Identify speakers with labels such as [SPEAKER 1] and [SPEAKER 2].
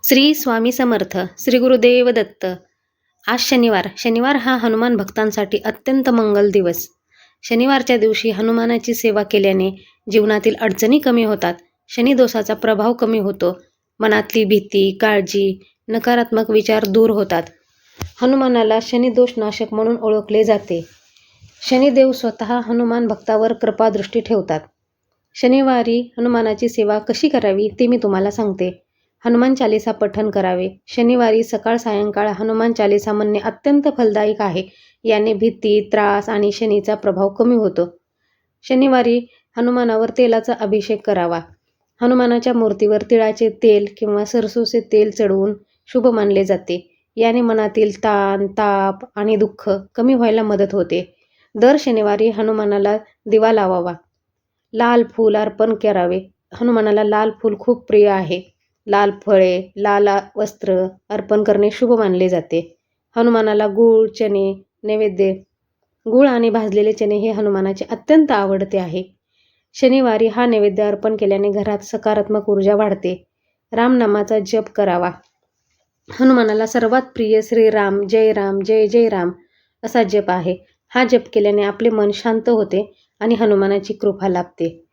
[SPEAKER 1] श्री स्वामी समर्थ. श्री गुरुदेव दत्त. आज शनिवार हा हनुमान भक्तांसाठी अत्यंत मंगल दिवस. शनिवारच्या दिवशी हनुमानाची सेवा केल्याने जीवनातील अडचणी कमी होतात. शनिदोषाचा प्रभाव कमी होतो. मनातली भीती, काळजी, नकारात्मक विचार दूर होतात. हनुमानाला शनिदोष नाशक म्हणून ओळखले जाते. शनिदेव स्वतः हनुमान भक्तावर कृपादृष्टी ठेवतात. शनिवारी हनुमानाची सेवा कशी करावी ते मी तुम्हाला सांगते. हनुमान चालीसा पठण करावे. शनिवारी सकाळ सायंकाळ हनुमान चालीसा म्हणणे अत्यंत फलदायक आहे. याने भीती, त्रास आणि शनीचा प्रभाव कमी होतो. शनिवारी हनुमानावर तेलाचा अभिषेक करावा. हनुमानाच्या मूर्तीवर तिळाचे तेल किंवा सरसोचे तेल चढवून शुभ मानले जाते. याने मनातील ताण, ताप आणि दुःख कमी व्हायला मदत होते. दर शनिवारी हनुमानाला दिवा लावावा. लाल फूल अर्पण करावे. हनुमानाला लाल फूल खूप प्रिय आहे. लाल फळे, लाल वस्त्र अर्पण करणे शुभ मानले जाते. हनुमानाला गूळ, चणे नैवेद्य. गूळ आणि भाजलेले चणे हे हनुमानाचे अत्यंत आवडते आहे. शनिवारी हा नैवेद्य अर्पण केल्याने घरात सकारात्मक ऊर्जा वाढते. रामनामाचा जप करावा. हनुमानाला सर्वात प्रिय श्रीराम जय राम जय जय राम असा जप आहे. हा जप केल्याने आपले मन शांत होते आणि हनुमानाची कृपा लाभते.